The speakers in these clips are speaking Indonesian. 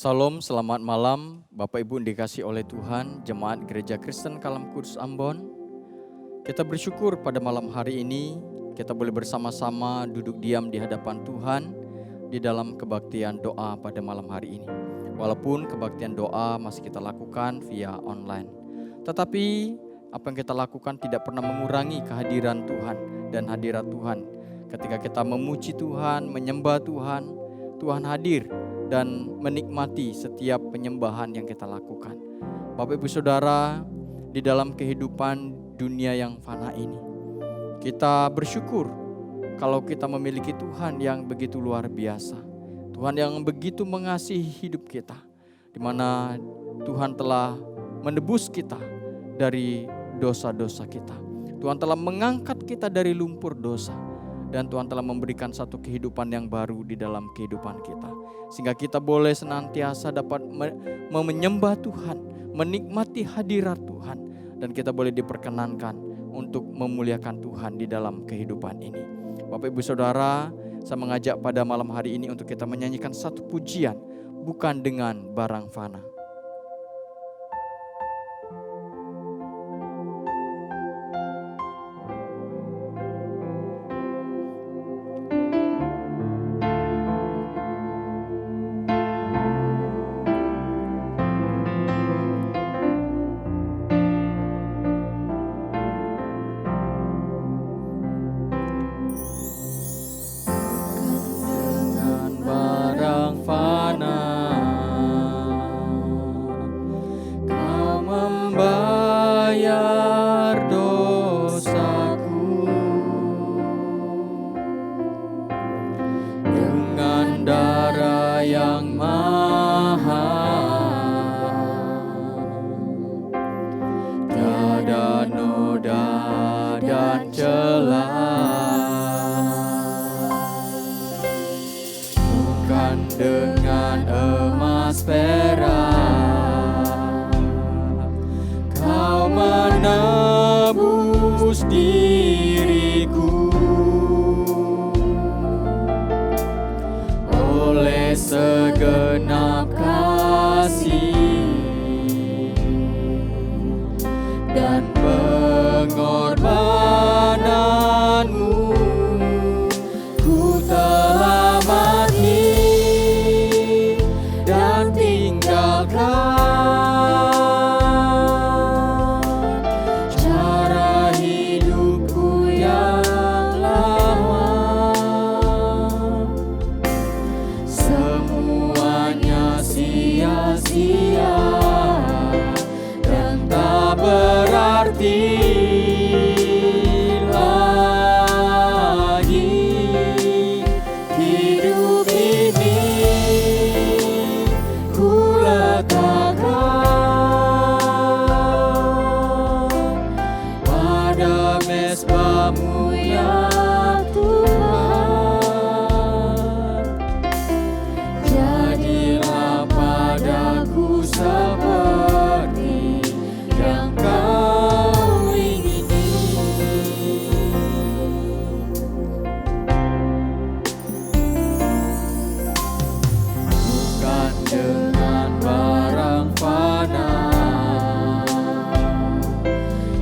Salam, selamat malam Bapak Ibu yang dikasihi oleh Tuhan, Jemaat Gereja Kristen Kalam Kudus Ambon. Kita bersyukur pada malam hari ini kita boleh bersama-sama duduk diam di hadapan Tuhan di dalam kebaktian doa pada malam hari ini. Walaupun kebaktian doa masih kita lakukan via online, tetapi apa yang kita lakukan tidak pernah mengurangi kehadiran Tuhan dan hadirat Tuhan. Ketika kita memuji Tuhan, menyembah Tuhan, Tuhan hadir dan menikmati setiap penyembahan yang kita lakukan. Bapak Ibu Saudara, di dalam kehidupan dunia yang fana ini, kita bersyukur kalau kita memiliki Tuhan yang begitu luar biasa. Tuhan yang begitu mengasihi hidup kita, di mana Tuhan telah menebus kita dari dosa-dosa kita. Tuhan telah mengangkat kita dari lumpur dosa, dan Tuhan telah memberikan satu kehidupan yang baru di dalam kehidupan kita. Sehingga kita boleh senantiasa dapat menyembah Tuhan, menikmati hadirat Tuhan. Dan kita boleh diperkenankan untuk memuliakan Tuhan di dalam kehidupan ini. Bapak Ibu Saudara, saya mengajak pada malam hari ini untuk kita menyanyikan satu pujian, bukan dengan barang fana.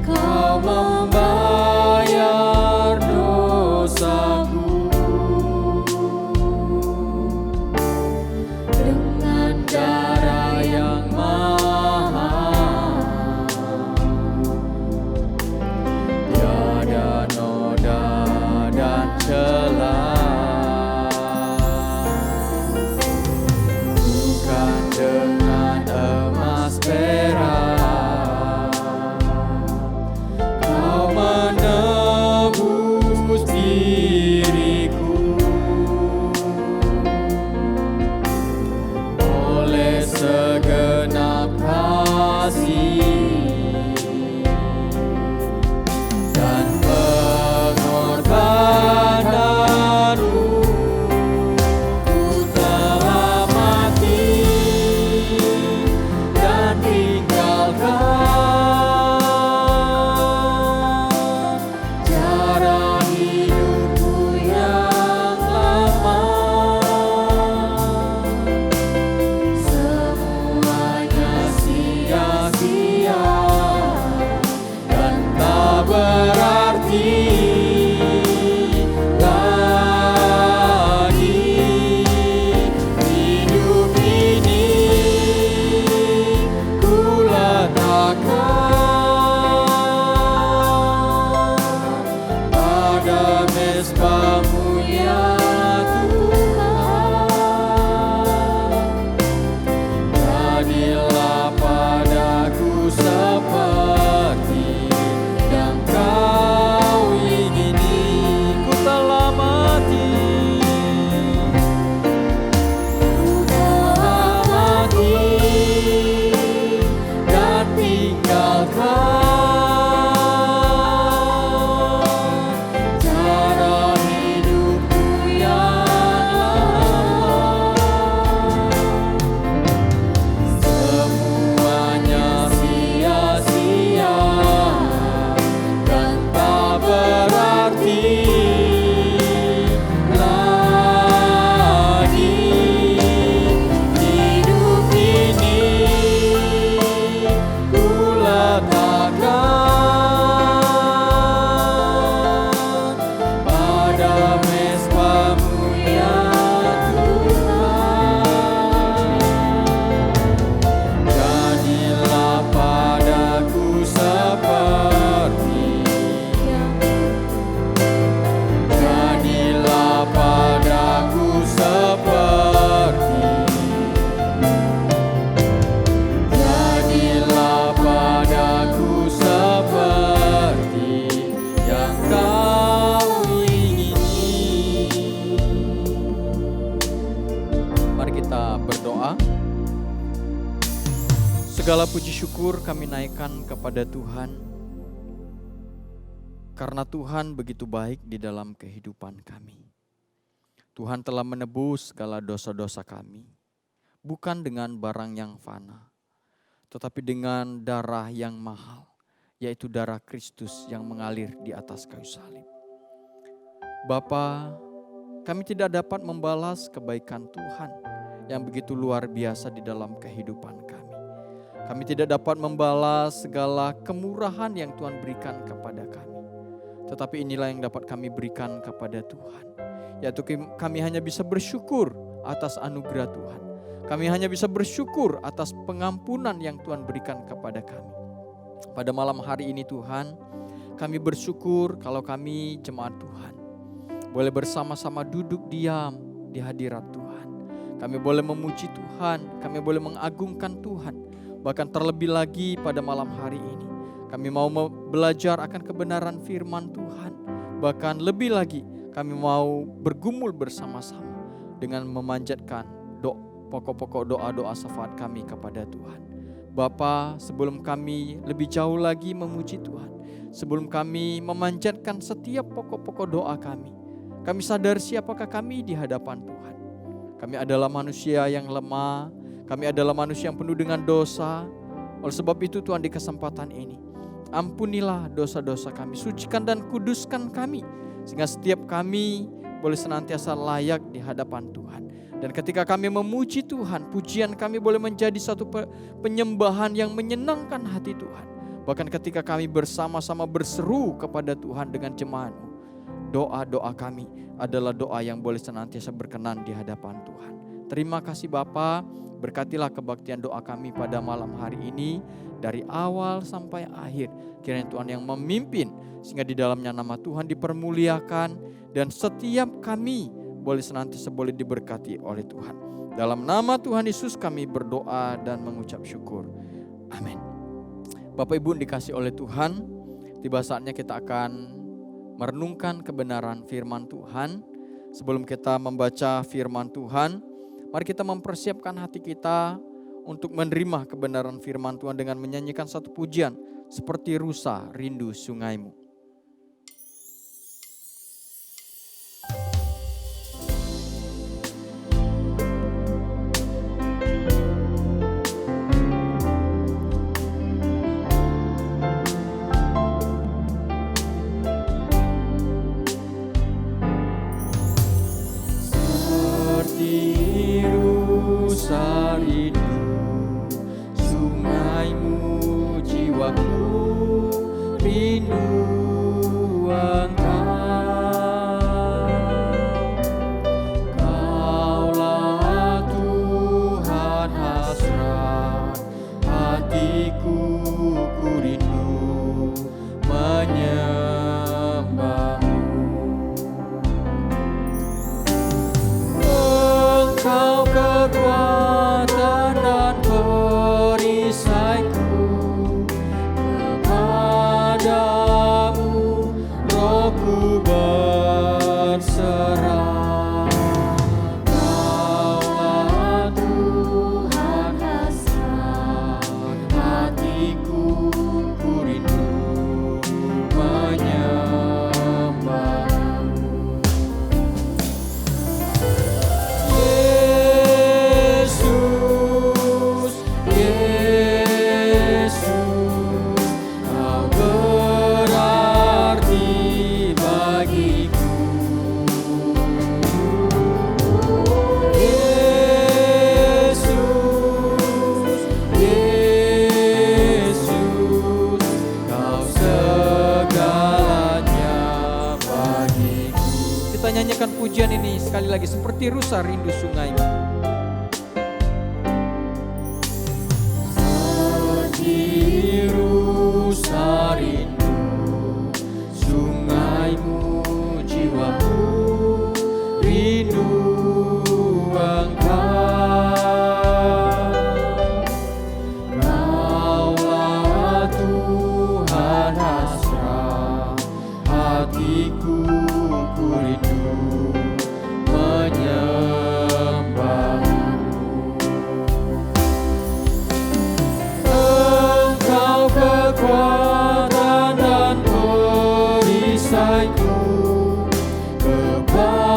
Kau membayar dosa. berarti lagi. Hidup ini ku letakkan pada mezbah-Mu ya Tuhan. Jadilah padaku seperti yang Kau ingini. Ku telah mati, dan tinggalkan cara hidupku yang lama. Semuanya sia-sia dan tak berarti lagi. Hidup ini ku letakkan pada mezbah-Mu ya Tuhan. Jadilah padaku seperti, jadilah padaku seperti, jadilah padaku seperti yang Kau ingini. Mari kita berdoa. Segala puji syukur kami naikkan kepada Tuhan, karena Tuhan begitu baik di dalam kehidupan kami. Tuhan telah menebus segala dosa-dosa kami, bukan dengan barang yang fana, tetapi dengan darah yang mahal, yaitu darah Kristus yang mengalir di atas kayu salib. Bapa, kami tidak dapat membalas kebaikan Tuhan yang begitu luar biasa di dalam kehidupan kami. Kami tidak dapat membalas segala kemurahan yang Tuhan berikan kepada kami. Tetapi inilah yang dapat kami berikan kepada Tuhan, yaitu kami hanya bisa bersyukur atas anugerah Tuhan. Kami hanya bisa bersyukur atas pengampunan yang Tuhan berikan kepada kami. Pada malam hari ini Tuhan, kami bersyukur kalau kami jemaat Tuhan boleh bersama-sama duduk diam di hadirat Tuhan. Kami boleh memuji Tuhan, kami boleh mengagungkan Tuhan. Bahkan terlebih lagi pada malam hari ini, kami mau belajar akan kebenaran firman Tuhan. Bahkan lebih lagi, kami mau bergumul bersama-sama dengan memanjatkan pokok-pokok doa-doa syafaat kami kepada Tuhan. Bapa, sebelum kami lebih jauh lagi memuji Tuhan, sebelum kami memanjatkan setiap pokok-pokok doa kami sadar siapakah kami di hadapan Tuhan. Kami adalah manusia yang lemah, kami adalah manusia yang penuh dengan dosa. Oleh sebab itu Tuhan, di kesempatan ini, ampunilah dosa-dosa kami, sucikan dan kuduskan kami, sehingga setiap kami boleh senantiasa layak di hadapan Tuhan. Dan ketika kami memuji Tuhan, pujian kami boleh menjadi satu penyembahan yang menyenangkan hati Tuhan. Bahkan ketika kami bersama-sama berseru kepada Tuhan dengan jemaat-Mu, doa-doa kami adalah doa yang boleh senantiasa berkenan di hadapan Tuhan. Terima kasih Bapa, berkatilah kebaktian doa kami pada malam hari ini, dari awal sampai akhir. Kiranya Tuhan yang memimpin, sehingga di dalamnya nama Tuhan dipermuliakan, dan setiap kami boleh senantiasa boleh diberkati oleh Tuhan. Dalam nama Tuhan Yesus kami berdoa dan mengucap syukur. Amin. Bapak Ibu dikasih oleh Tuhan, tiba saatnya kita akan merenungkan kebenaran firman Tuhan. Sebelum kita membaca firman Tuhan, mari kita mempersiapkan hati kita untuk menerima kebenaran firman Tuhan dengan menyanyikan satu pujian, seperti rusa rindu sungaimu. Rindu Pujian ini sekali lagi seperti rusa rindu sungai. Seperti rusa rindu sungaimu, jiwaku rindu Engkau. Kaulah Tuhan hasrat hatiku, ku rindu kekuatan dan perisaiku, kepadamu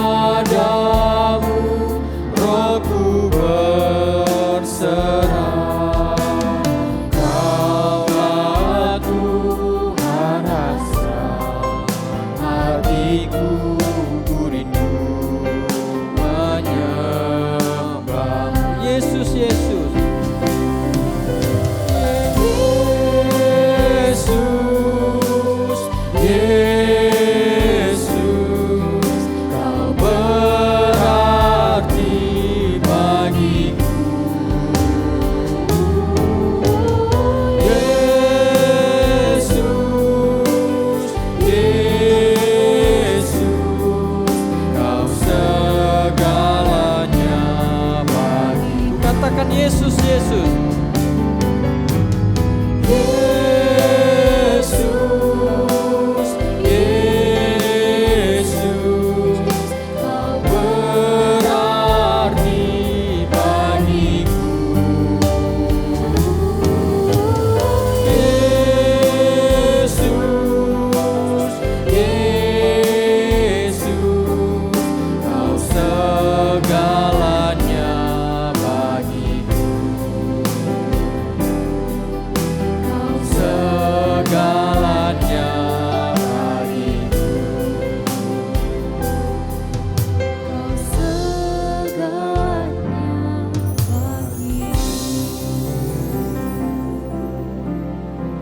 rohku berserah. Kaulah Tuhan hasrat hatiku, ku rindu menyembah. Yesus, Yesus. Yesus, Yesus. Yesus, Yesus, Kau berarti bagiku. Yesus, Yesus, Kau segalanya.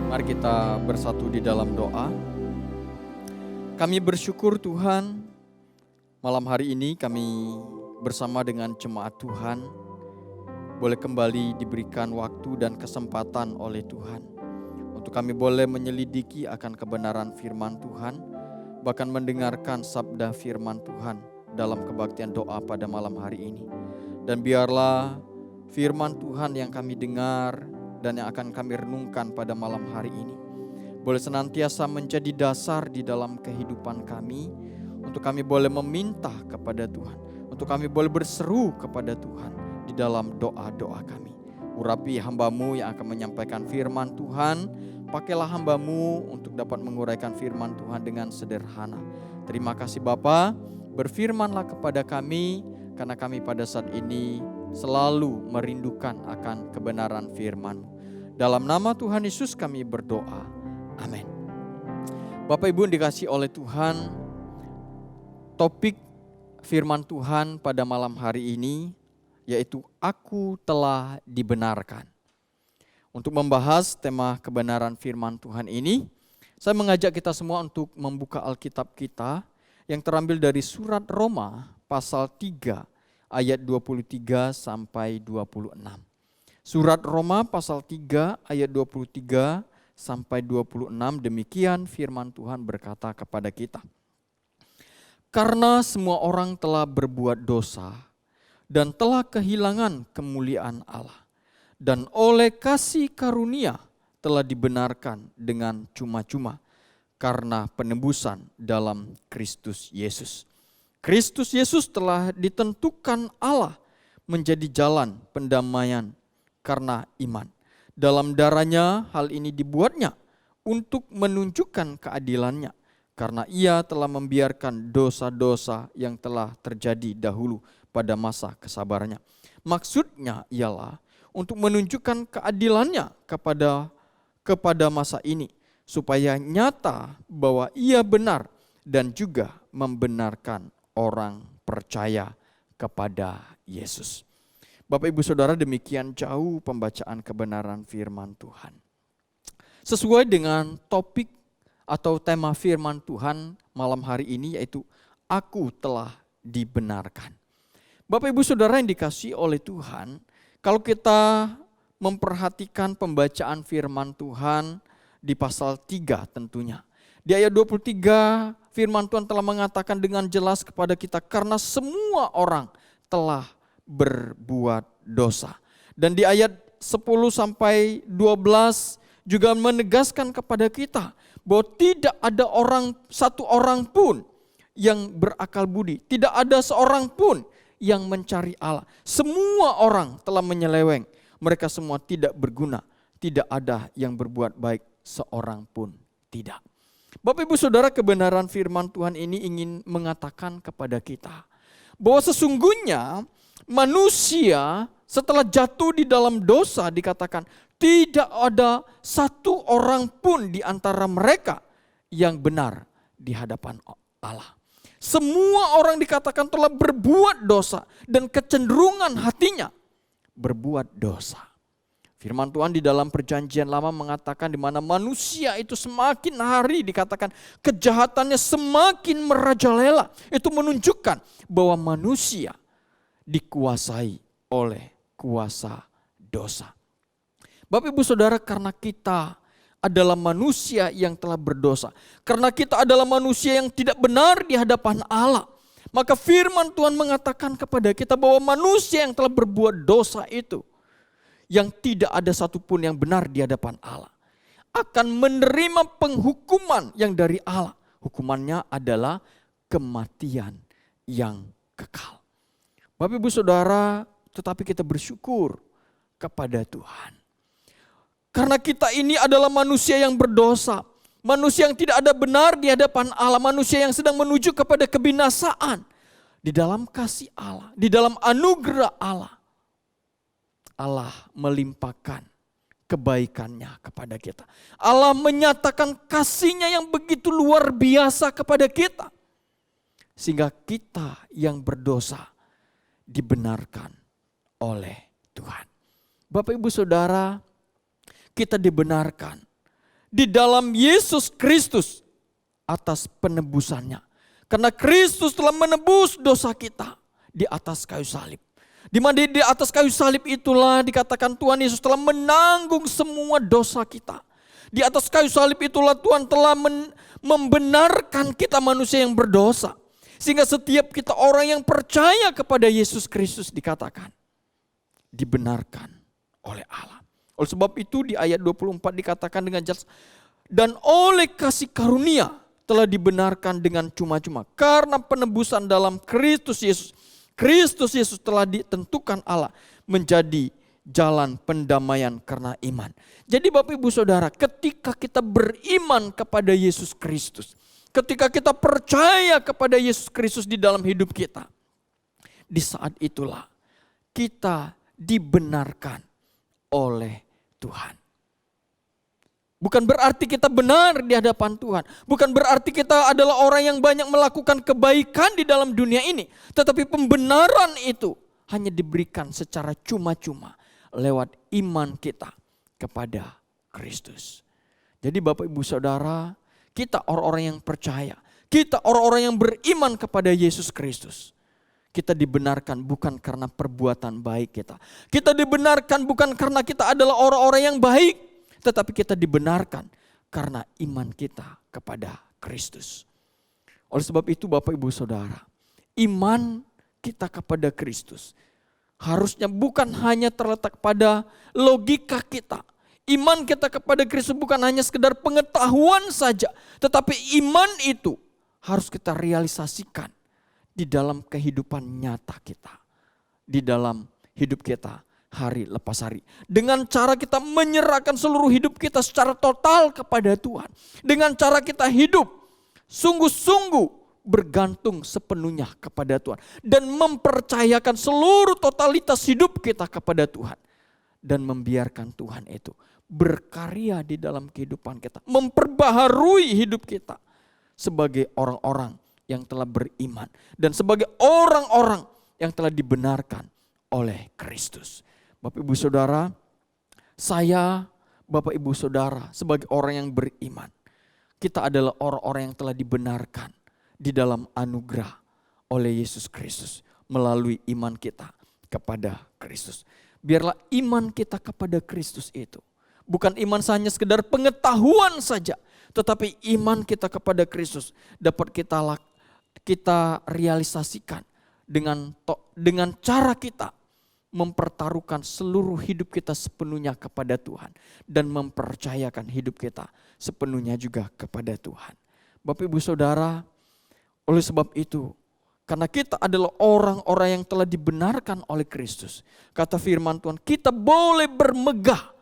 Mari kita bersatu di dalam doa. Kami bersyukur Tuhan, malam hari ini kami bersama dengan jemaat Tuhan boleh kembali diberikan waktu dan kesempatan oleh Tuhan untuk kami boleh menyelidiki akan kebenaran firman Tuhan, bahkan mendengarkan sabda firman Tuhan dalam kebaktian doa pada malam hari ini. Dan biarlah firman Tuhan yang kami dengar dan yang akan kami renungkan pada malam hari ini boleh senantiasa menjadi dasar di dalam kehidupan kami, untuk kami boleh meminta kepada Tuhan, untuk kami boleh berseru kepada Tuhan di dalam doa-doa kami. Urapi hamba-Mu yang akan menyampaikan firman Tuhan, pakailah hamba-Mu untuk dapat menguraikan firman Tuhan dengan sederhana. Terima kasih Bapa, berfirmanlah kepada kami, karena kami pada saat ini selalu merindukan akan kebenaran firman-Mu. Dalam nama Tuhan Yesus kami berdoa. Amin. Bapak Ibu dikasihi oleh Tuhan, topik firman Tuhan pada malam hari ini yaitu Aku telah dibenarkan. Untuk membahas tema kebenaran firman Tuhan ini, Saya mengajak kita semua untuk membuka Alkitab kita yang terambil dari surat Roma pasal 3 ayat 23 sampai 26. Surat Roma pasal 3 ayat 23 sampai 26, demikian firman Tuhan berkata kepada kita. Karena semua orang telah berbuat dosa dan telah kehilangan kemuliaan Allah, dan oleh kasih karunia telah dibenarkan dengan cuma-cuma karena penebusan dalam Kristus Yesus. Kristus Yesus telah ditentukan Allah menjadi jalan pendamaian karena iman. Dalam darahnya hal ini dibuatnya untuk menunjukkan keadilannya, karena ia telah membiarkan dosa-dosa yang telah terjadi dahulu pada masa kesabarannya. Maksudnya ialah untuk menunjukkan keadilannya kepada masa ini, supaya nyata bahwa ia benar dan juga membenarkan orang percaya kepada Yesus. Bapak Ibu Saudara, demikian jauh pembacaan kebenaran firman Tuhan. Sesuai dengan topik atau tema firman Tuhan malam hari ini, yaitu aku telah dibenarkan. Bapak Ibu Saudara yang dikasihi oleh Tuhan, kalau kita memperhatikan pembacaan firman Tuhan di pasal 3 tentunya. Di ayat 23 firman Tuhan telah mengatakan dengan jelas kepada kita, karena semua orang telah berbuat dosa. Dan di ayat 10 sampai 12 juga menegaskan kepada kita bahwa tidak ada satu orang pun yang berakal budi, tidak ada seorang pun yang mencari Allah. Semua orang telah menyeleweng, mereka semua tidak berguna, tidak ada yang berbuat baik, seorang pun tidak. Bapak Ibu Saudara, kebenaran firman Tuhan ini ingin mengatakan kepada kita bahwa sesungguhnya manusia setelah jatuh di dalam dosa, dikatakan tidak ada satu orang pun di antara mereka yang benar di hadapan Allah. Semua orang dikatakan telah berbuat dosa dan kecenderungan hatinya berbuat dosa. Firman Tuhan di dalam Perjanjian Lama mengatakan di mana manusia itu semakin hari dikatakan kejahatannya semakin merajalela. Itu menunjukkan bahwa manusia dikuasai oleh kuasa dosa. Bapak Ibu Saudara, karena kita adalah manusia yang telah berdosa, karena kita adalah manusia yang tidak benar di hadapan Allah, maka firman Tuhan mengatakan kepada kita bahwa manusia yang telah berbuat dosa itu, yang tidak ada satupun yang benar di hadapan Allah, akan menerima penghukuman yang dari Allah. Hukumannya adalah kematian yang kekal. Bapak Ibu Saudara, tetapi kita bersyukur kepada Tuhan. Karena kita ini adalah manusia yang berdosa, manusia yang tidak ada benar di hadapan Allah, manusia yang sedang menuju kepada kebinasaan. Di dalam kasih Allah, di dalam anugerah Allah, Allah melimpahkan kebaikannya kepada kita. Allah menyatakan kasih-Nya yang begitu luar biasa kepada kita, sehingga kita yang berdosa dibenarkan oleh Tuhan. Bapak Ibu Saudara, kita dibenarkan di dalam Yesus Kristus atas penebusannya. Karena Kristus telah menebus dosa kita di atas kayu salib. Di mana di atas kayu salib itulah dikatakan Tuhan Yesus telah menanggung semua dosa kita. Di atas kayu salib itulah Tuhan telah membenarkan kita manusia yang berdosa. Sehingga setiap kita orang yang percaya kepada Yesus Kristus dikatakan dibenarkan oleh Allah. Oleh sebab itu di ayat 24 dikatakan dengan jelas, dan oleh kasih karunia telah dibenarkan dengan cuma-cuma karena penebusan dalam Kristus Yesus. Kristus Yesus telah ditentukan Allah menjadi jalan pendamaian karena iman. Jadi Bapak Ibu Saudara, ketika kita beriman kepada Yesus Kristus, ketika kita percaya kepada Yesus Kristus di dalam hidup kita, di saat itulah kita dibenarkan oleh Tuhan. Bukan berarti kita benar di hadapan Tuhan. Bukan berarti kita adalah orang yang banyak melakukan kebaikan di dalam dunia ini. Tetapi pembenaran itu hanya diberikan secara cuma-cuma lewat iman kita kepada Kristus. Jadi Bapak Ibu Saudara, Kita orang-orang yang percaya. Kita orang-orang yang beriman kepada Yesus Kristus. Kita dibenarkan bukan karena perbuatan baik kita. Kita dibenarkan bukan karena kita adalah orang-orang yang baik. Tetapi kita dibenarkan karena iman kita kepada Kristus. Oleh sebab itu Bapak Ibu Saudara, iman kita kepada Kristus harusnya bukan hanya terletak pada logika kita. Iman kita kepada Kristus bukan hanya sekedar pengetahuan saja. Tetapi iman itu harus kita realisasikan di dalam kehidupan nyata kita. Di dalam hidup kita hari lepas hari. Dengan cara kita menyerahkan seluruh hidup kita secara total kepada Tuhan. Dengan cara kita hidup sungguh-sungguh bergantung sepenuhnya kepada Tuhan. Dan mempercayakan seluruh totalitas hidup kita kepada Tuhan. Dan membiarkan Tuhan itu berkarya di dalam kehidupan kita. Memperbaharui hidup kita sebagai orang-orang yang telah beriman. Dan sebagai orang-orang yang telah dibenarkan oleh Kristus. Bapak Ibu Saudara, saya Bapak Ibu Saudara sebagai orang yang beriman. Kita adalah orang-orang yang telah dibenarkan di dalam anugerah oleh Yesus Kristus. Melalui iman kita kepada Kristus. Biarlah iman kita kepada Kristus itu bukan iman hanya sekedar pengetahuan saja. Tetapi iman kita kepada Kristus dapat kita realisasikan dengan cara kita mempertaruhkan seluruh hidup kita sepenuhnya kepada Tuhan. Dan mempercayakan hidup kita sepenuhnya juga kepada Tuhan. Bapak Ibu Saudara, oleh sebab itu, karena kita adalah orang-orang yang telah dibenarkan oleh Kristus. Kata firman Tuhan, kita boleh bermegah.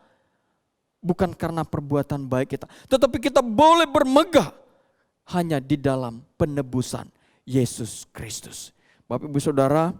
Bukan karena perbuatan baik kita. Tetapi kita boleh bermegah hanya di dalam penebusan Yesus Kristus. Bapak Ibu Saudara,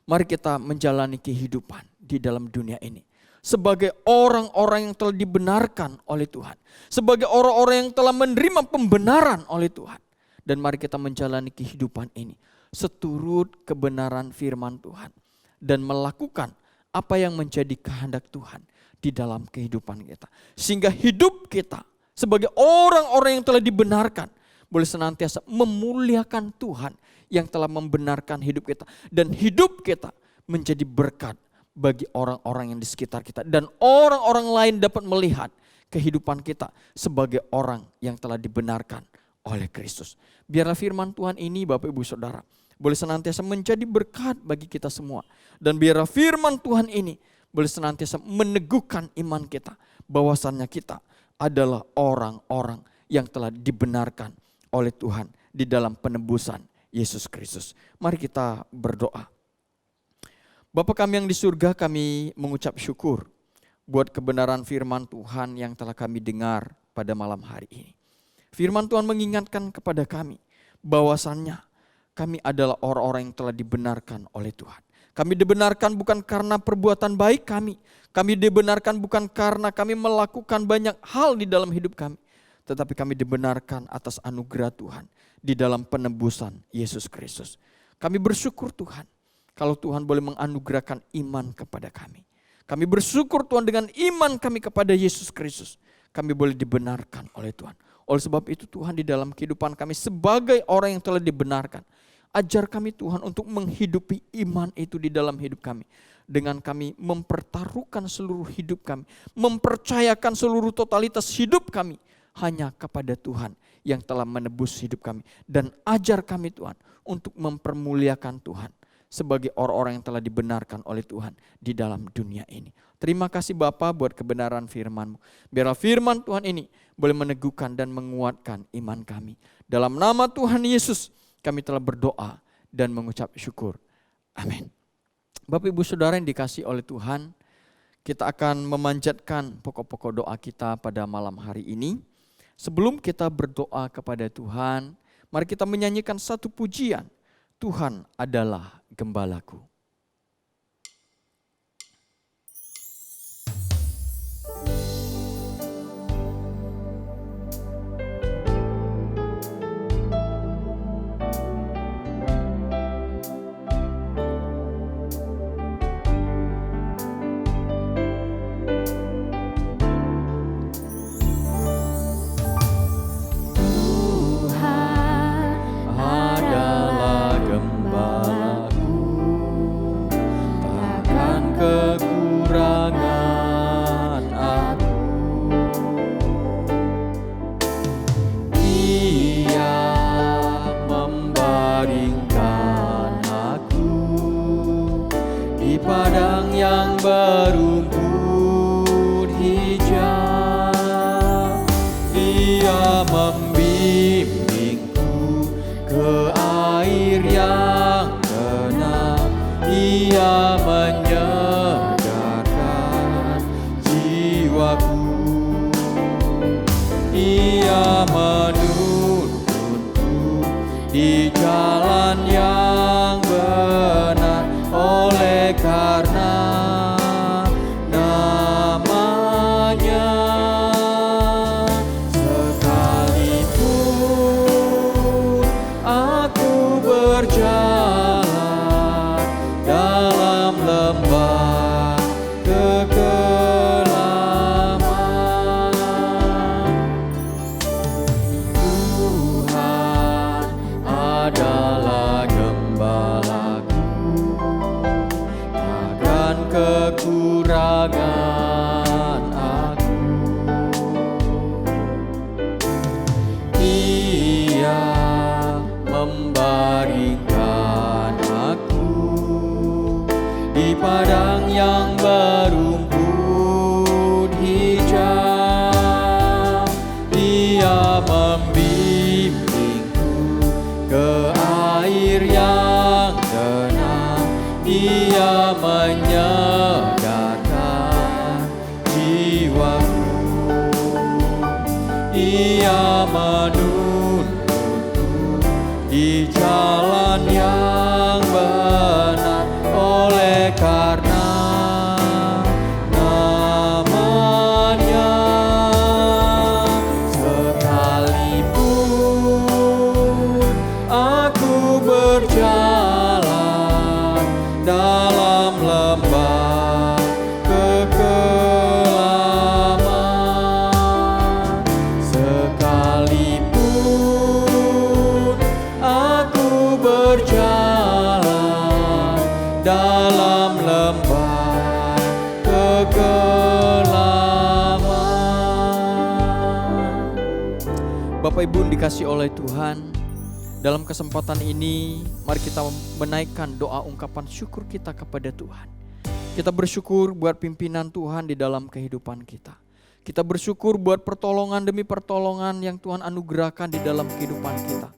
mari kita menjalani kehidupan di dalam dunia ini. Sebagai orang-orang yang telah dibenarkan oleh Tuhan. Sebagai orang-orang yang telah menerima pembenaran oleh Tuhan. Dan mari kita menjalani kehidupan ini seturut kebenaran firman Tuhan. Dan melakukan apa yang menjadi kehendak Tuhan di dalam kehidupan kita. Sehingga hidup kita sebagai orang-orang yang telah dibenarkan boleh senantiasa memuliakan Tuhan yang telah membenarkan hidup kita. Dan hidup kita menjadi berkat bagi orang-orang yang di sekitar kita. Dan orang-orang lain dapat melihat kehidupan kita sebagai orang yang telah dibenarkan oleh Kristus. Biarlah firman Tuhan ini Bapak Ibu Saudara boleh senantiasa menjadi berkat bagi kita semua. Dan biarlah firman Tuhan ini boleh senantiasa meneguhkan iman kita. Bahwasannya kita adalah orang-orang yang telah dibenarkan oleh Tuhan di dalam penebusan Yesus Kristus. Mari kita berdoa. Bapa kami yang di surga, kami mengucap syukur buat kebenaran firman Tuhan yang telah kami dengar pada malam hari ini. Firman Tuhan mengingatkan kepada kami bahwasannya kami adalah orang-orang yang telah dibenarkan oleh Tuhan. Kami dibenarkan bukan karena perbuatan baik kami. Kami dibenarkan bukan karena kami melakukan banyak hal di dalam hidup kami. Tetapi kami dibenarkan atas anugerah Tuhan di dalam penebusan Yesus Kristus. Kami bersyukur Tuhan kalau Tuhan boleh menganugerahkan iman kepada kami. Kami bersyukur Tuhan dengan iman kami kepada Yesus Kristus. Kami boleh dibenarkan oleh Tuhan. Oleh sebab itu Tuhan di dalam kehidupan kami sebagai orang yang telah dibenarkan. Ajar kami Tuhan untuk menghidupi iman itu di dalam hidup kami. Dengan kami mempertaruhkan seluruh hidup kami. Mempercayakan seluruh totalitas hidup kami. Hanya kepada Tuhan yang telah menebus hidup kami. Dan ajar kami Tuhan untuk mempermuliakan Tuhan. Sebagai orang-orang yang telah dibenarkan oleh Tuhan di dalam dunia ini. Terima kasih Bapa buat kebenaran firman-Mu. Biarlah firman Tuhan ini boleh meneguhkan dan menguatkan iman kami. Dalam nama Tuhan Yesus kami telah berdoa dan mengucap syukur. Amin. Bapak Ibu Saudara yang dikasihi oleh Tuhan, kita akan memanjatkan pokok-pokok doa kita pada malam hari ini. Sebelum kita berdoa kepada Tuhan, mari kita menyanyikan satu pujian. Tuhan adalah gembalaku. Ia menyegarkan jiwaku. Ia menuntunku di jalan yang benar, oleh karena namanya. Sekalipun aku berjalan dalam lembah kegelapan, Tuhan adalah gembalaku, takkan kekurangan aku. Ia membaringkan aku di padang yang berumput hijau. Ia membimbingku ke air yang tenang. Ia menyegarkan jiwaku. Ia menuntunku di jalan yang benar, oleh karena namanya. Sekalipun aku berjalan dalam lembah kegelapan, sekalipun aku berjalan dalam lembah kegelapan. Bapak Ibu dikasih oleh Tuhan, dalam kesempatan ini mari kita menaikkan doa ungkapan syukur kita kepada Tuhan. Kita bersyukur buat pimpinan Tuhan di dalam kehidupan kita. Kita bersyukur buat pertolongan demi pertolongan yang Tuhan anugerahkan di dalam kehidupan kita,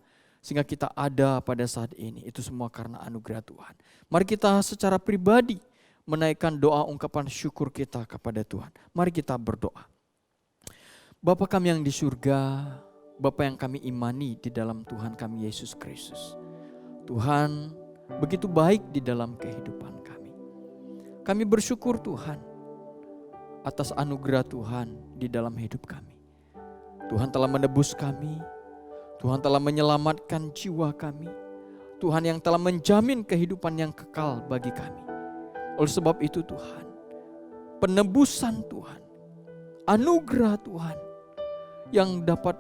sehingga kita ada pada saat ini. Itu semua karena anugerah Tuhan. Mari kita secara pribadi menaikkan doa ungkapan syukur kita kepada Tuhan. Mari kita berdoa. Bapa kami yang di surga, Bapa yang kami imani di dalam Tuhan kami Yesus Kristus. Tuhan begitu baik di dalam kehidupan kami. Kami bersyukur Tuhan atas anugerah Tuhan di dalam hidup kami. Tuhan telah menebus kami. Tuhan telah menyelamatkan jiwa kami. Tuhan yang telah menjamin kehidupan yang kekal bagi kami. Oleh sebab itu Tuhan, penebusan Tuhan, anugerah Tuhan yang dapat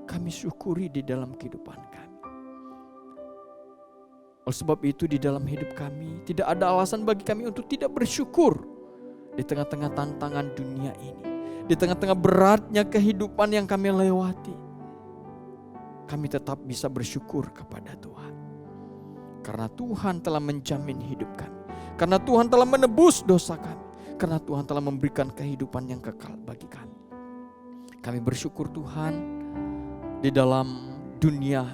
kami syukuri di dalam kehidupan kami. Oleh sebab itu di dalam hidup kami tidak ada alasan bagi kami untuk tidak bersyukur di tengah-tengah tantangan dunia ini. Di tengah-tengah beratnya kehidupan yang kami lewati. Kami tetap bisa bersyukur kepada Tuhan. Karena Tuhan telah menjamin hidup kami. Karena Tuhan telah menebus dosa kami. Karena Tuhan telah memberikan kehidupan yang kekal bagi kami. Kami bersyukur Tuhan di dalam dunia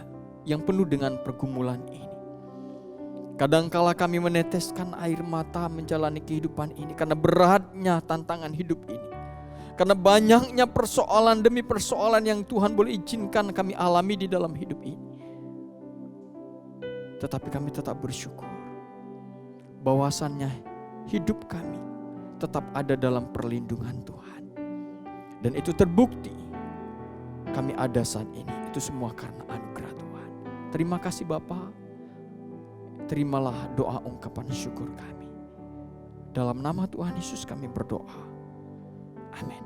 yang penuh dengan pergumulan ini. Kadangkala kami meneteskan air mata menjalani kehidupan ini karena beratnya tantangan hidup ini. Karena banyaknya persoalan demi persoalan yang Tuhan boleh izinkan kami alami di dalam hidup ini. Tetapi kami tetap bersyukur bahwasannya hidup kami tetap ada dalam perlindungan Tuhan. Dan itu terbukti kami ada saat ini. Itu semua karena anugerah Tuhan. Terima kasih Bapa. Terimalah doa ungkapan syukur kami. Dalam nama Tuhan Yesus kami berdoa. Amin.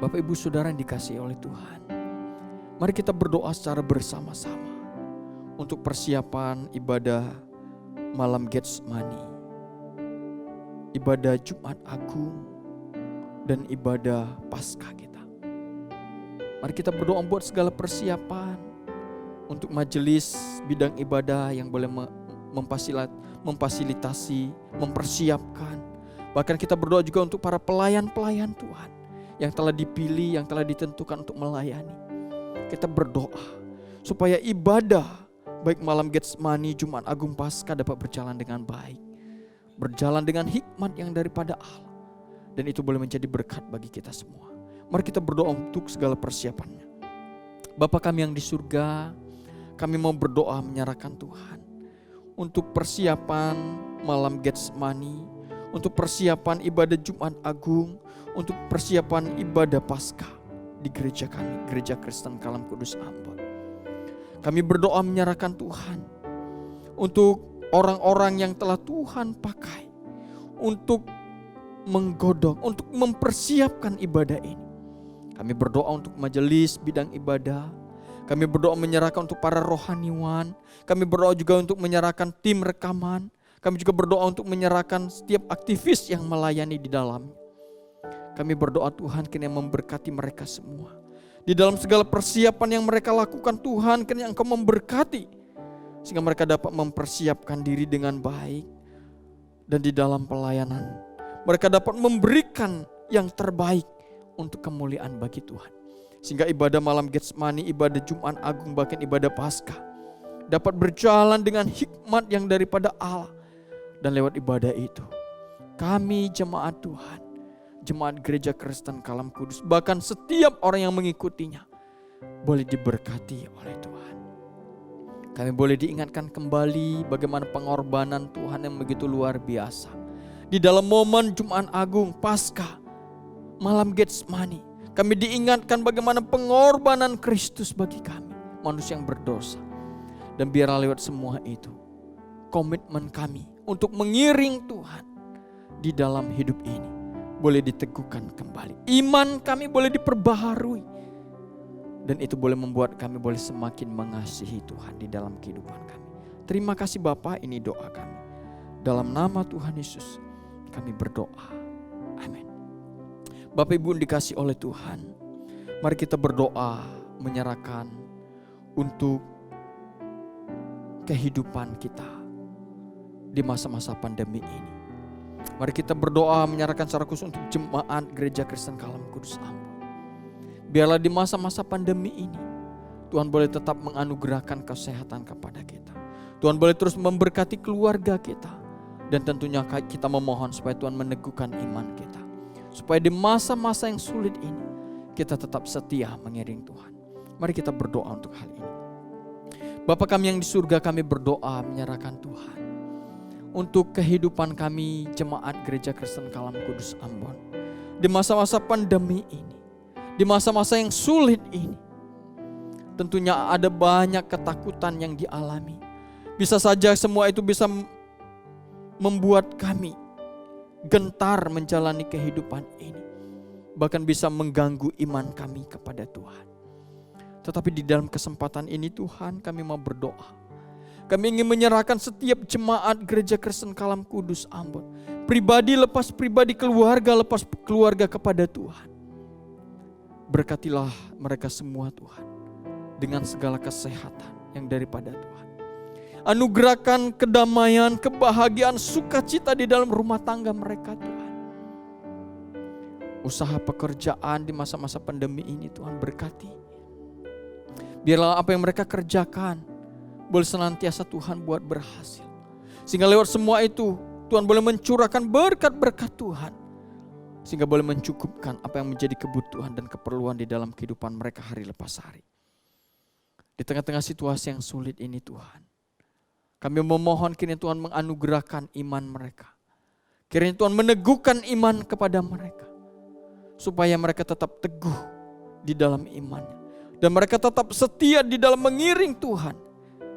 Bapak Ibu Saudara yang dikasihi oleh Tuhan, mari kita berdoa secara bersama-sama untuk persiapan ibadah malam Getsemani, ibadah Jumat Agung, dan ibadah Paskah kita. Mari kita berdoa buat segala persiapan untuk majelis bidang ibadah yang boleh memfasilitasi, mempersiapkan. Bahkan kita berdoa juga untuk para pelayan-pelayan Tuhan yang telah dipilih, yang telah ditentukan untuk melayani. Kita berdoa supaya ibadah baik malam Getsemani, Jumat Agung, Paskah dapat berjalan dengan baik. berjalan dengan hikmat yang daripada Allah. Dan itu boleh menjadi berkat bagi kita semua. Mari kita berdoa untuk segala persiapannya. Bapa kami yang di surga, kami mau berdoa menyerahkan Tuhan untuk persiapan malam Getsemani, untuk persiapan ibadah Jumat Agung, untuk persiapan ibadah Paskah di gereja kami, Gereja Kristen Kalam Kudus Ambon. Kami berdoa menyerahkan Tuhan untuk orang-orang yang telah Tuhan pakai untuk menggodok, untuk mempersiapkan ibadah ini. Kami berdoa untuk majelis bidang ibadah. Kami berdoa menyerahkan untuk para rohaniwan. Kami berdoa juga untuk menyerahkan tim rekaman. Kami juga berdoa untuk menyerahkan setiap aktivis yang melayani di dalam. Kami berdoa Tuhan kiranya memberkati mereka semua. Di dalam segala persiapan yang mereka lakukan Tuhan, kiranya Engkau memberkati. Sehingga mereka dapat mempersiapkan diri dengan baik. Dan di dalam pelayanan mereka dapat memberikan yang terbaik untuk kemuliaan bagi Tuhan. Sehingga ibadah malam Getsemani, ibadah Jumat Agung, bahkan ibadah Paskah dapat berjalan dengan hikmat yang daripada Allah. Dan lewat ibadah itu kami jemaat Tuhan, jemaat Gereja Kristen Kalam Kudus, bahkan setiap orang yang mengikutinya boleh diberkati oleh Tuhan. Kami boleh diingatkan kembali bagaimana pengorbanan Tuhan yang begitu luar biasa. Di dalam momen Jumat Agung, Paskah, malam Getsemani, kami diingatkan bagaimana pengorbanan Kristus bagi kami, manusia yang berdosa. Dan biarlah lewat semua itu, komitmen kami untuk mengiring Tuhan di dalam hidup ini boleh diteguhkan kembali. Iman kami boleh diperbaharui. Dan itu boleh membuat kami boleh semakin mengasihi Tuhan di dalam kehidupan kami. Terima kasih Bapa, ini doa kami. Dalam nama Tuhan Yesus kami berdoa. Amin. Bapak Ibu dikasih oleh Tuhan, mari kita berdoa menyerahkan untuk kehidupan kita di masa-masa pandemi ini. Mari kita berdoa menyerahkan secara khusus untuk jemaat Gereja Kristen Kalam Kudus Ambon. Biarlah di masa-masa pandemi ini Tuhan boleh tetap menganugerahkan kesehatan kepada kita. Tuhan boleh terus memberkati keluarga kita. Dan tentunya kita memohon supaya Tuhan meneguhkan iman kita. Supaya di masa-masa yang sulit ini kita tetap setia mengiring Tuhan. Mari kita berdoa untuk hal ini. Bapa kami yang di surga, kami berdoa menyerahkan Tuhan untuk kehidupan kami jemaat Gereja Kristen Kalam Kudus Ambon. Di masa-masa pandemi ini, di masa-masa yang sulit ini, tentunya ada banyak ketakutan yang dialami. Bisa saja semua itu bisa membuat kami gentar menjalani kehidupan ini. Bahkan bisa mengganggu iman kami kepada Tuhan. Tetapi di dalam kesempatan ini Tuhan, kami mau berdoa. Kami ingin menyerahkan setiap jemaat Gereja Kristen Kalam Kudus Ambon. Pribadi lepas pribadi, keluarga lepas keluarga kepada Tuhan. Berkatilah mereka semua Tuhan. Dengan segala kesehatan yang daripada Tuhan. Anugerahkan kedamaian, kebahagiaan, sukacita di dalam rumah tangga mereka Tuhan. Usaha pekerjaan di masa-masa pandemi ini Tuhan berkati. Biarlah apa yang mereka kerjakan boleh senantiasa Tuhan buat berhasil. Sehingga lewat semua itu Tuhan boleh mencurahkan berkat-berkat Tuhan. Sehingga boleh mencukupkan apa yang menjadi kebutuhan dan keperluan di dalam kehidupan mereka hari lepas hari. Di tengah-tengah situasi yang sulit ini Tuhan, kami memohon kiranya Tuhan menganugerahkan iman mereka. Kiranya Tuhan meneguhkan iman kepada mereka. Supaya mereka tetap teguh di dalam imannya. Dan mereka tetap setia di dalam mengiring Tuhan.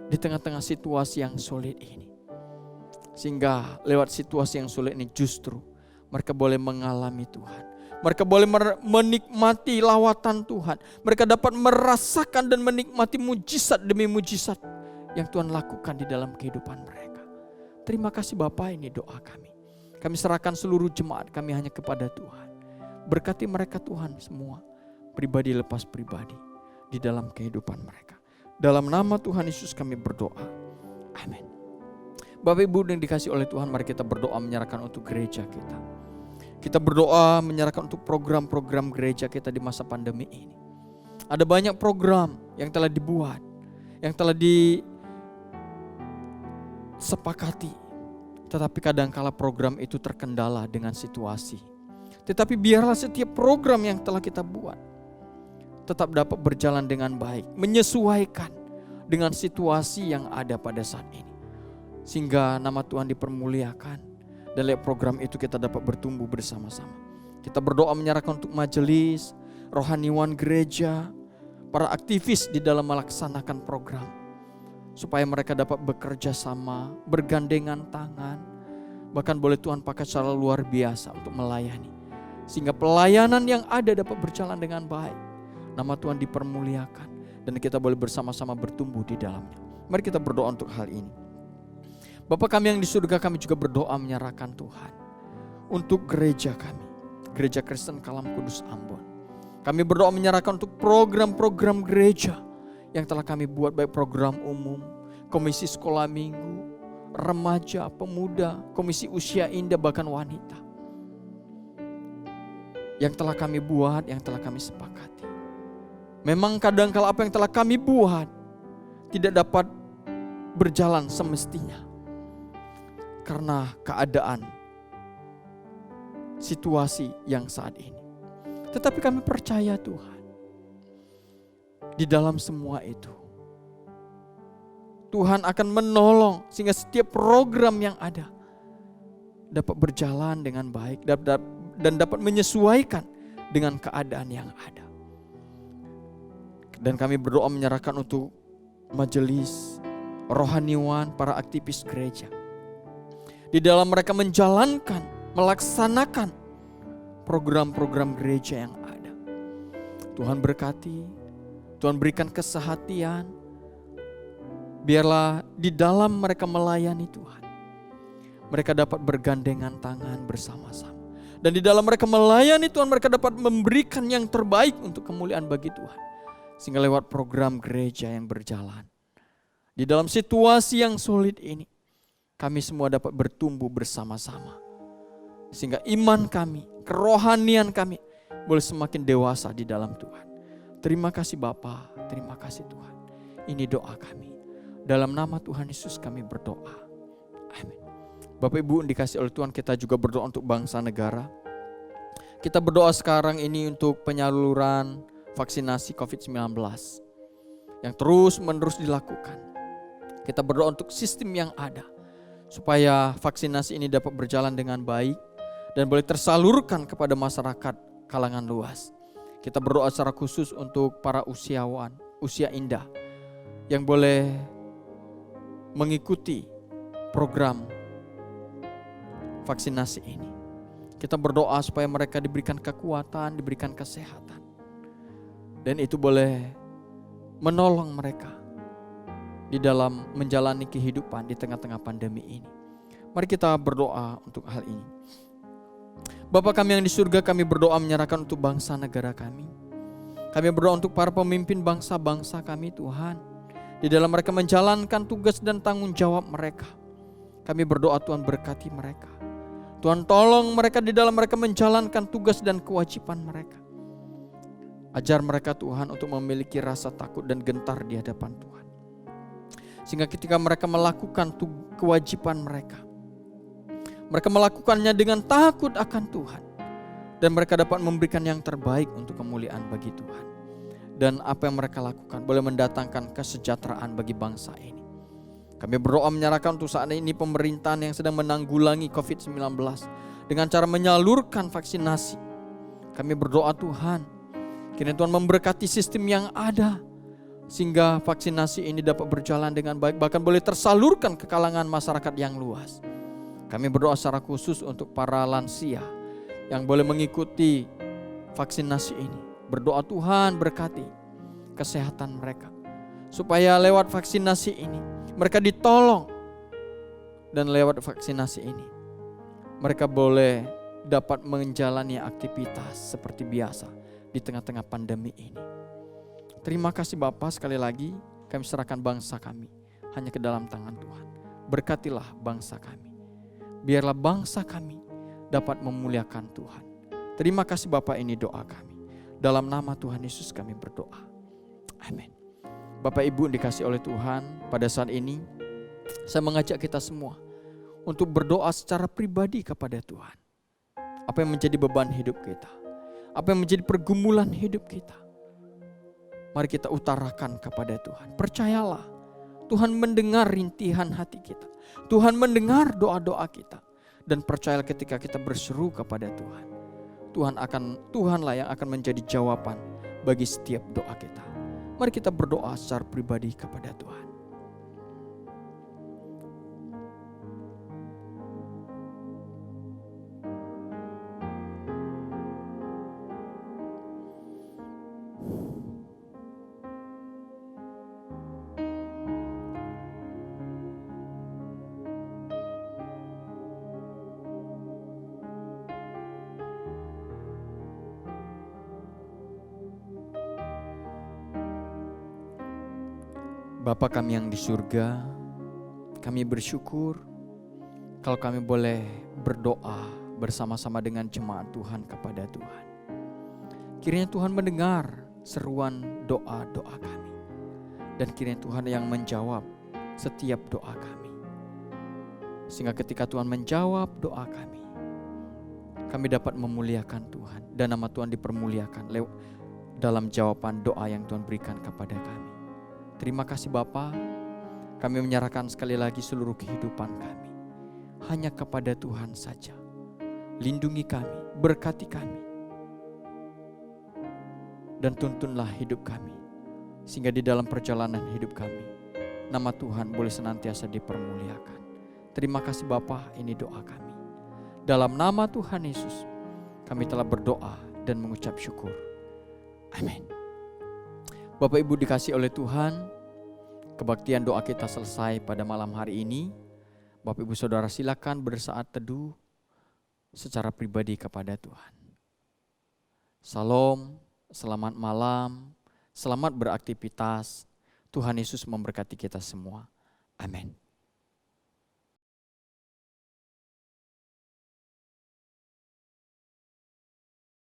Di tengah-tengah situasi yang sulit ini. Sehingga lewat situasi yang sulit ini justru mereka boleh mengalami Tuhan. Mereka boleh menikmati lawatan Tuhan. Mereka dapat merasakan dan menikmati mujizat demi mujizat yang Tuhan lakukan di dalam kehidupan mereka. Terima kasih Bapa, ini doa kami. Kami serahkan seluruh jemaat kami hanya kepada Tuhan. Berkati mereka Tuhan semua, pribadi lepas pribadi, di dalam kehidupan mereka. Dalam nama Tuhan Yesus kami berdoa. Amin. Bapak Ibu yang dikasih oleh Tuhan, mari kita berdoa menyerahkan untuk gereja kita. Kita berdoa menyerahkan untuk program-program gereja kita di masa pandemi ini. Ada banyak program yang telah dibuat, yang telah disepakati. Tetapi kadangkala program itu terkendala dengan situasi. Tetapi biarlah setiap program yang telah kita buat tetap dapat berjalan dengan baik, menyesuaikan dengan situasi yang ada pada saat ini. Sehingga nama Tuhan dipermuliakan dan lewat program itu kita dapat bertumbuh bersama-sama. Kita berdoa menyerahkan untuk majelis, rohaniwan gereja, para aktivis di dalam melaksanakan program. Supaya mereka dapat bekerja sama, bergandengan tangan. Bahkan boleh Tuhan pakai secara luar biasa untuk melayani. Sehingga pelayanan yang ada dapat berjalan dengan baik. Nama Tuhan dipermuliakan. Dan kita boleh bersama-sama bertumbuh di dalamnya. Mari kita berdoa untuk hal ini. Bapa kami yang di surga, kami juga berdoa menyerahkan Tuhan. Untuk gereja kami. Gereja Kristen Kalam Kudus Ambon. Kami berdoa menyerahkan untuk program-program gereja yang telah kami buat, baik program umum, komisi sekolah minggu, remaja, pemuda, komisi usia indah, bahkan wanita. Yang telah kami buat, yang telah kami sepakati. Memang kadangkala apa yang telah kami buat tidak dapat berjalan semestinya. Karena keadaan, situasi yang saat ini. Tetapi kami percaya Tuhan. Di dalam semua itu Tuhan akan menolong sehingga setiap program yang ada dapat berjalan dengan baik dan dapat menyesuaikan dengan keadaan yang ada. Dan kami berdoa menyerahkan untuk majelis, rohaniwan, para aktivis gereja. Di dalam mereka menjalankan, melaksanakan program-program gereja yang ada. Tuhan berkati, Tuhan berikan kesehatan. Biarlah di dalam mereka melayani Tuhan, mereka dapat bergandengan tangan bersama-sama. Dan di dalam mereka melayani Tuhan, mereka dapat memberikan yang terbaik untuk kemuliaan bagi Tuhan. Sehingga lewat program gereja yang berjalan, di dalam situasi yang sulit ini, kami semua dapat bertumbuh bersama-sama. Sehingga iman kami, kerohanian kami boleh semakin dewasa di dalam Tuhan. Terima kasih Bapa, terima kasih Tuhan. Ini doa kami. Dalam nama Tuhan Yesus kami berdoa. Amin. Bapak Ibu dikasih oleh Tuhan, kita juga berdoa untuk bangsa negara. Kita berdoa sekarang ini untuk penyaluran vaksinasi COVID-19 yang terus menerus dilakukan. Kita berdoa untuk sistem yang ada supaya vaksinasi ini dapat berjalan dengan baik dan boleh tersalurkan kepada masyarakat kalangan luas. Kita berdoa secara khusus untuk para usiawan, usia indah yang boleh mengikuti program vaksinasi ini. Kita berdoa supaya mereka diberikan kekuatan, diberikan kesehatan. Dan itu boleh menolong mereka di dalam menjalani kehidupan di tengah-tengah pandemi ini. Mari kita berdoa untuk hal ini. Bapa kami yang di surga, kami berdoa menyerahkan untuk bangsa negara kami. Kami berdoa untuk para pemimpin bangsa-bangsa kami Tuhan. Di dalam mereka menjalankan tugas dan tanggung jawab mereka. Kami berdoa Tuhan berkati mereka. Tuhan tolong mereka di dalam mereka menjalankan tugas dan kewajiban mereka. Ajar mereka Tuhan untuk memiliki rasa takut dan gentar di hadapan Tuhan. Sehingga ketika mereka melakukan kewajiban mereka, mereka melakukannya dengan takut akan Tuhan. Dan mereka dapat memberikan yang terbaik untuk kemuliaan bagi Tuhan. Dan apa yang mereka lakukan boleh mendatangkan kesejahteraan bagi bangsa ini. Kami berdoa menyerahkan untuk saat ini pemerintahan yang sedang menanggulangi COVID-19 dengan cara menyalurkan vaksinasi. Kami berdoa Tuhan, kiranya Tuhan memberkati sistem yang ada sehingga vaksinasi ini dapat berjalan dengan baik, bahkan boleh tersalurkan ke kalangan masyarakat yang luas. Kami berdoa secara khusus untuk para lansia yang boleh mengikuti vaksinasi ini. Berdoa Tuhan berkati kesehatan mereka, supaya lewat vaksinasi ini mereka ditolong, dan lewat vaksinasi ini mereka boleh dapat menjalani aktivitas seperti biasa di tengah-tengah pandemi ini. Terima kasih Bapa, sekali lagi kami serahkan bangsa kami hanya ke dalam tangan Tuhan. Berkatilah bangsa kami, biarlah bangsa kami dapat memuliakan Tuhan. Terima kasih Bapa, ini doa kami. Dalam nama Tuhan Yesus kami berdoa. Amin. Bapak Ibu dikasih oleh Tuhan, pada saat ini saya mengajak kita semua untuk berdoa secara pribadi kepada Tuhan. Apa yang menjadi beban hidup kita, apa yang menjadi pergumulan hidup kita, mari kita utarakan kepada Tuhan. Percayalah, Tuhan mendengar rintihan hati kita. Tuhan mendengar doa-doa kita. Dan percayalah ketika kita berseru kepada Tuhan, Tuhanlah yang akan menjadi jawaban bagi setiap doa kita. Mari kita berdoa secara pribadi kepada Tuhan. Bapa kami yang di surga, kami bersyukur kalau kami boleh berdoa bersama-sama dengan jemaat Tuhan kepada Tuhan. Kiranya Tuhan mendengar seruan doa-doa kami. Dan kiranya Tuhan yang menjawab setiap doa kami. Sehingga ketika Tuhan menjawab doa kami dapat memuliakan Tuhan. Dan nama Tuhan dipermuliakan dalam jawaban doa yang Tuhan berikan kepada kami. Terima kasih Bapa, kami menyerahkan sekali lagi seluruh kehidupan kami hanya kepada Tuhan saja. Lindungi kami, berkati kami, dan tuntunlah hidup kami, sehingga di dalam perjalanan hidup kami, nama Tuhan boleh senantiasa dipermuliakan. Terima kasih Bapa, ini doa kami. Dalam nama Tuhan Yesus, kami telah berdoa dan mengucap syukur. Amin. Bapak Ibu dikasih oleh Tuhan, kebaktian doa kita selesai pada malam hari ini. Bapak Ibu Saudara silakan bersaat teduh secara pribadi kepada Tuhan. Salam, selamat malam, selamat beraktivitas. Tuhan Yesus memberkati kita semua. Amin.